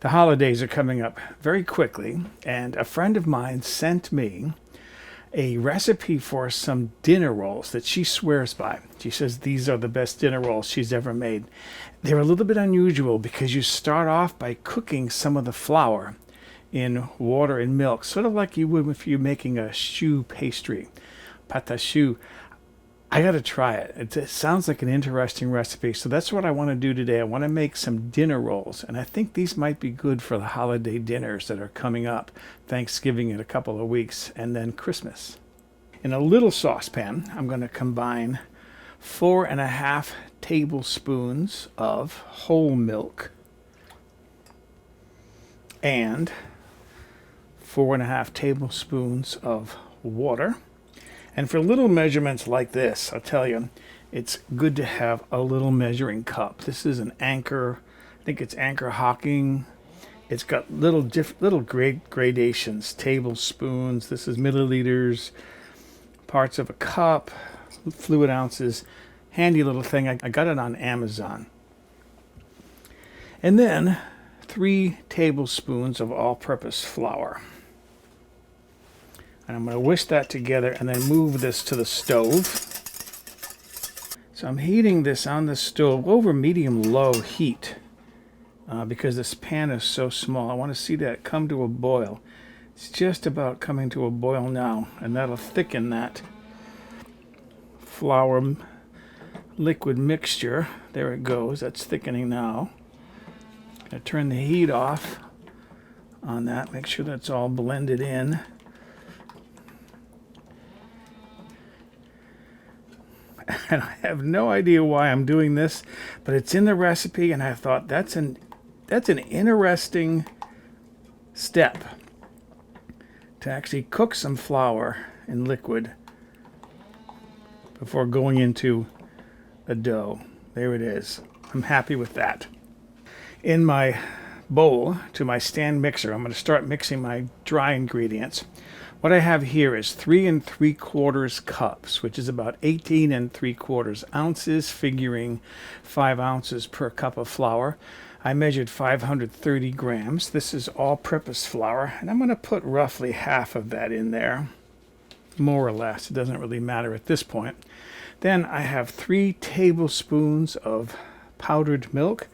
The holidays are coming up very quickly, and a friend of mine sent me a recipe for some dinner rolls that she swears by. She says these are the best dinner rolls she's ever made. They're a little bit unusual because you start off by cooking some of the flour in water and milk, sort of like you would if you're making a choux pastry, pâte à choux. I got to try it. It sounds like an interesting recipe. So that's what I want to do today. I want to make some dinner rolls. And I think these might be good for the holiday dinners that are coming up. Thanksgiving in a couple of weeks, and then Christmas. In a little saucepan, I'm going to combine 4.5 tablespoons of whole milk and 4.5 tablespoons of water. And for little measurements like this, I'll tell you, it's good to have a little measuring cup. This is an Anchor, I think it's Anchor Hocking. It's got little gradations, tablespoons. This is milliliters, parts of a cup, fluid ounces. Handy little thing. I got it on Amazon. And then 3 tablespoons of all-purpose flour. And I'm going to whisk that together and then move this to the stove. So I'm heating this on the stove over medium-low heat because this pan is so small. I want to see that come to a boil. It's just about coming to a boil now, and that'll thicken that flour liquid mixture. There it goes. That's thickening now. I'm going to turn the heat off on that. Make sure that's all blended in. And I have no idea why I'm doing this, but it's in the recipe, and I thought that's an interesting step to actually cook some flour in liquid before going into a dough. There it is. I'm happy with that. In my bowl, to my stand mixer, I'm going to start mixing my dry ingredients. What I have here is 3 3/4 cups, which is about 18 3/4 ounces, figuring 5 ounces per cup of flour. I measured 530 grams. This is all-purpose flour, and I'm going to put roughly half of that in there, more or less. It doesn't really matter at this point. Then I have 3 tablespoons of powdered milk,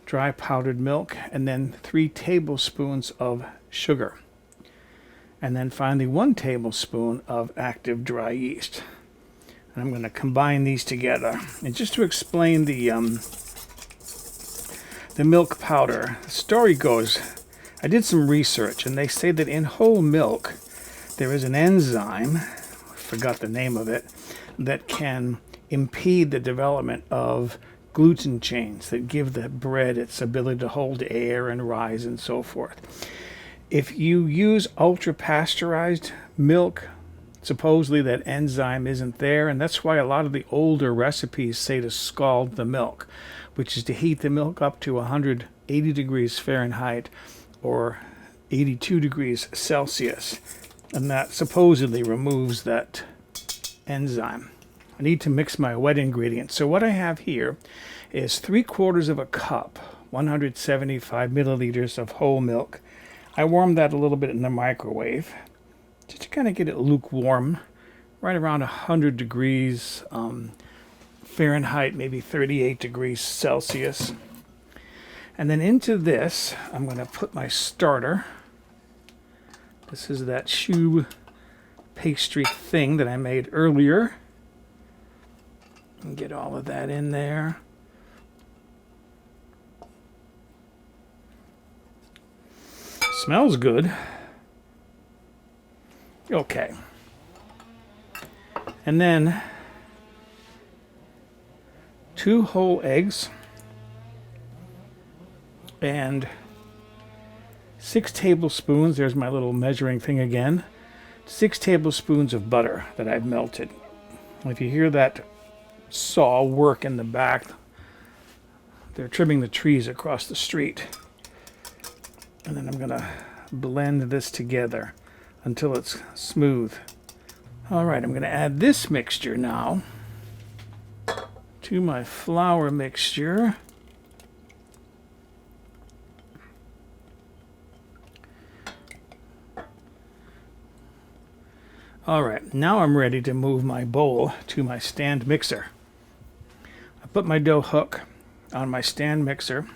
dry powdered milk, and then 3 tablespoons of sugar. And then finally 1 tablespoon of active dry yeast. And I'm going to combine these together. And just to explain the milk powder, the story goes, I did some research, and they say that in whole milk there is an enzyme, I forgot the name of it, that can impede the development of gluten chains that give the bread its ability to hold air and rise and so forth. If you use ultra-pasteurized milk, supposedly that enzyme isn't there, and that's why a lot of the older recipes say to scald the milk, which is to heat the milk up to 180 degrees Fahrenheit or 82 degrees Celsius, and that supposedly removes that enzyme. I need to mix my wet ingredients. So what I have here is 3/4 cup, 175 milliliters of whole milk. I warmed that a little bit in the microwave just to kind of get it lukewarm, right around 100 degrees Fahrenheit, maybe 38 degrees Celsius. And then into this, I'm going to put my starter. This is that choux pastry thing that I made earlier. And get all of that in there. Smells good. Okay. And then 2 whole eggs and 6 tablespoons, there's my little measuring thing again, 6 tablespoons of butter that I've melted. If you hear that saw work in the back, they're trimming the trees across the street. And then I'm going to blend this together until it's smooth. All right, I'm going to add this mixture now to my flour mixture. All right, now I'm ready to move my bowl to my stand mixer. I put my dough hook on my stand mixer.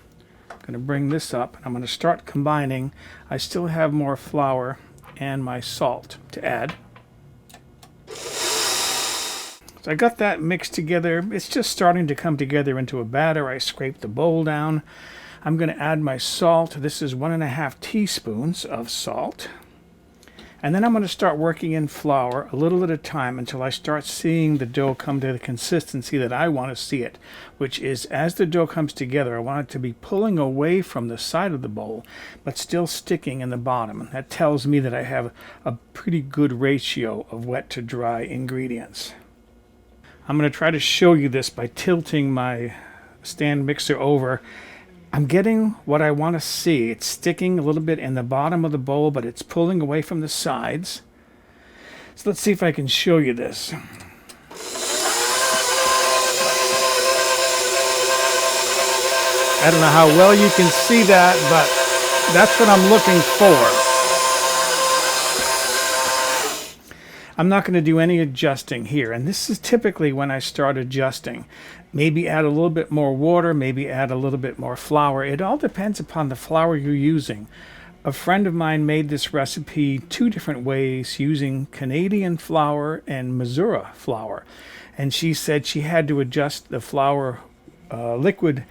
I'm going to bring this up, and I'm going to start combining. I still have more flour and my salt to add. So I got that mixed together. It's just starting to come together into a batter. I scraped the bowl down. I'm going to add my salt. This is 1.5 teaspoons of salt. And then I'm going to start working in flour a little at a time until I start seeing the dough come to the consistency that I want to see it, which is as the dough comes together, I want it to be pulling away from the side of the bowl, but still sticking in the bottom. That tells me that I have a pretty good ratio of wet to dry ingredients. I'm going to try to show you this by tilting my stand mixer over. I'm getting what I want to see. It's sticking a little bit in the bottom of the bowl, but it's pulling away from the sides. So let's see if I can show you this. I don't know how well you can see that, but that's what I'm looking for. I'm not going to do any adjusting here, and this is typically when I start adjusting. Maybe add a little bit more water, maybe add a little bit more flour. It all depends upon the flour you're using. A friend of mine made this recipe 2 different ways using Canadian flour and Missouri flour, and she said she had to adjust the flour liquid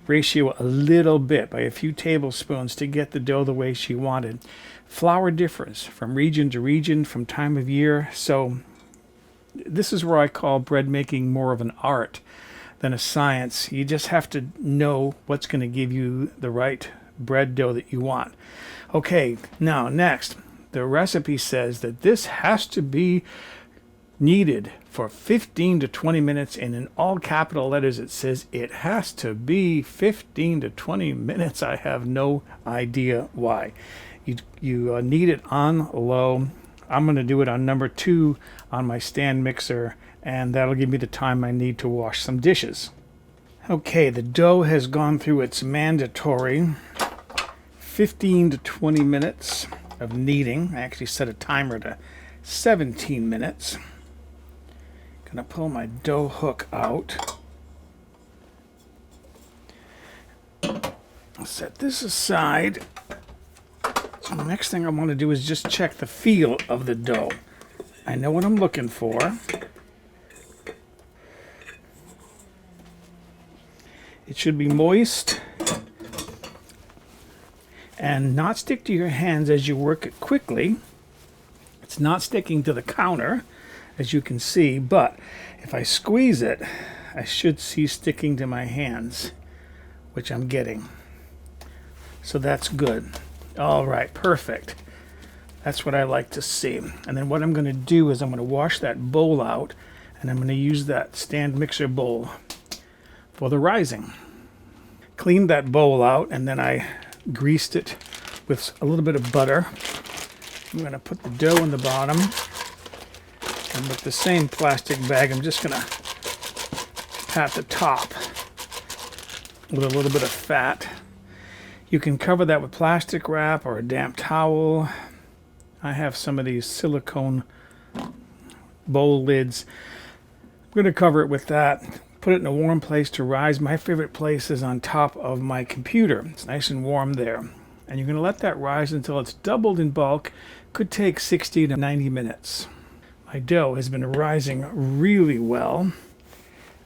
ratio a little bit by a few tablespoons to get the dough the way she wanted. Flour differs from region to region, from time of year, so this is where I call bread making more of an art than a science. You just have to know what's going to give you the right bread dough that you want. Okay, now next, the recipe says that this has to be kneaded for 15 to 20 minutes, and in all capital letters it says it has to be 15 to 20 minutes. I have no idea why. You knead it on low. I'm going to do it on number 2 on my stand mixer, and that'll give me the time I need to wash some dishes. Okay, the dough has gone through its mandatory 15 to 20 minutes of kneading. I actually set a timer to 17 minutes. Gonna pull my dough hook out. I'll set this aside. So the next thing I want to do is just check the feel of the dough. I know what I'm looking for. It should be moist and not stick to your hands as you work it quickly. It's not sticking to the counter, as you can see, but if I squeeze it, I should see sticking to my hands, which I'm getting. So that's good. All right, perfect. That's what I like to see. And then what I'm going to do is I'm going to wash that bowl out, and I'm going to use that stand mixer bowl for the rising. Cleaned that bowl out, and then I greased it with a little bit of butter. I'm going to put the dough in the bottom, and with the same plastic bag, I'm just going to pat the top with a little bit of fat. You can cover that with plastic wrap or a damp towel. I have some of these silicone bowl lids. I'm going to cover it with that. Put it in a warm place to rise. My favorite place is on top of my computer. It's nice and warm there. And you're going to let that rise until it's doubled in bulk. Could take 60 to 90 minutes. My dough has been rising really well.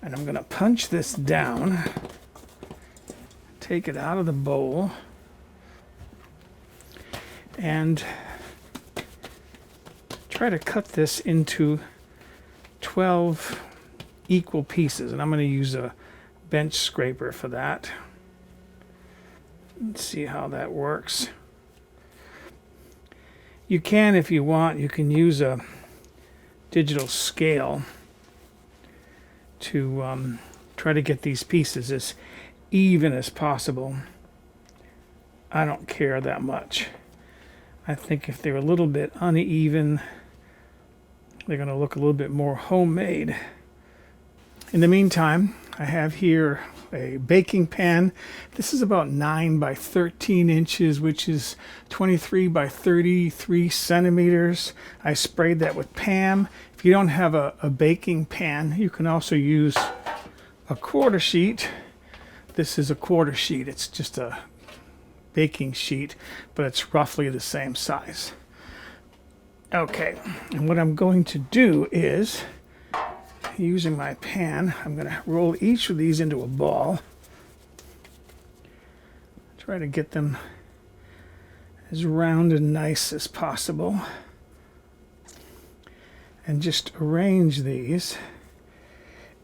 And I'm going to punch this down. Take it out of the bowl. And try to cut this into 12 equal pieces, and I'm going to use a bench scraper for that. Let's see how that works. You can, if you want, you can use a digital scale to try to get these pieces as even as possible. I don't care that much. I think if they're a little bit uneven, they're going to look a little bit more homemade. In the meantime, I have here a baking pan. This is about 9 by 13 inches, which is 23 by 33 centimeters. I sprayed that with Pam. If you don't have a baking pan, you can also use a quarter sheet. This is a quarter sheet. It's just a baking sheet, but it's roughly the same size. Okay, and what I'm going to do is, using my pan, I'm going to roll each of these into a ball. Try to get them as round and nice as possible. And just arrange these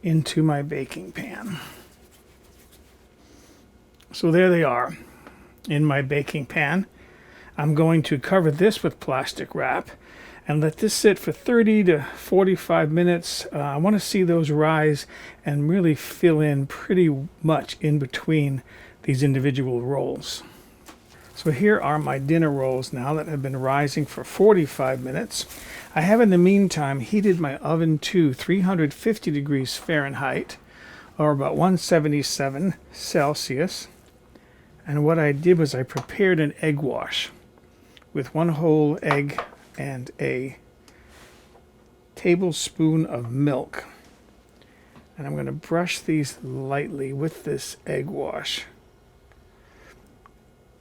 into my baking pan. So there they are in my baking pan. I'm going to cover this with plastic wrap and let this sit for 30 to 45 minutes. I want to see those rise and really fill in pretty much in between these individual rolls. So here are my dinner rolls now that have been rising for 45 minutes. I have in the meantime heated my oven to 350 degrees Fahrenheit, or about 177 Celsius. And what I did was I prepared an egg wash with 1 whole egg and a tablespoon of milk. And I'm going to brush these lightly with this egg wash.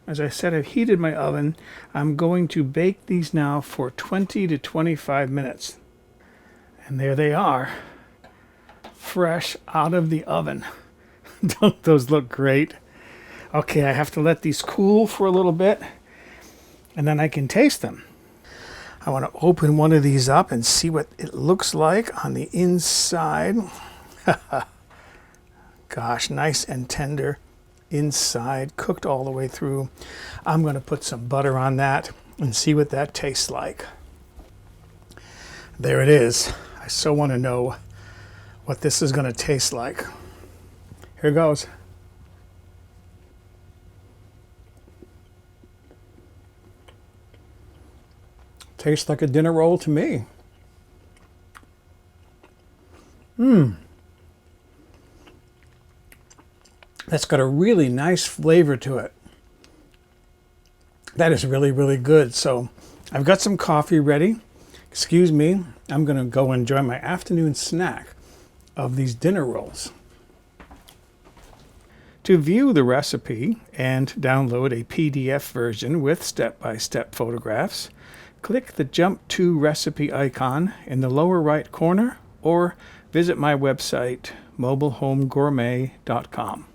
As I said, I've heated my oven. I'm going to bake these now for 20 to 25 minutes. And there they are, fresh out of the oven. Don't those look great? Okay, I have to let these cool for a little bit, and then I can taste them. I want to open one of these up and see what it looks like on the inside. Gosh, nice and tender inside, cooked all the way through. I'm going to put some butter on that and see what that tastes like. There it is. I so want to know what this is going to taste like. Here goes. Tastes like a dinner roll to me. That's got a really nice flavor to it. That is really, really good. So I've got some coffee ready. Excuse me, I'm going to go enjoy my afternoon snack of these dinner rolls. To view the recipe and download a PDF version with step-by-step photographs, click the Jump to Recipe icon in the lower right corner or visit my website, mobilehomegourmet.com.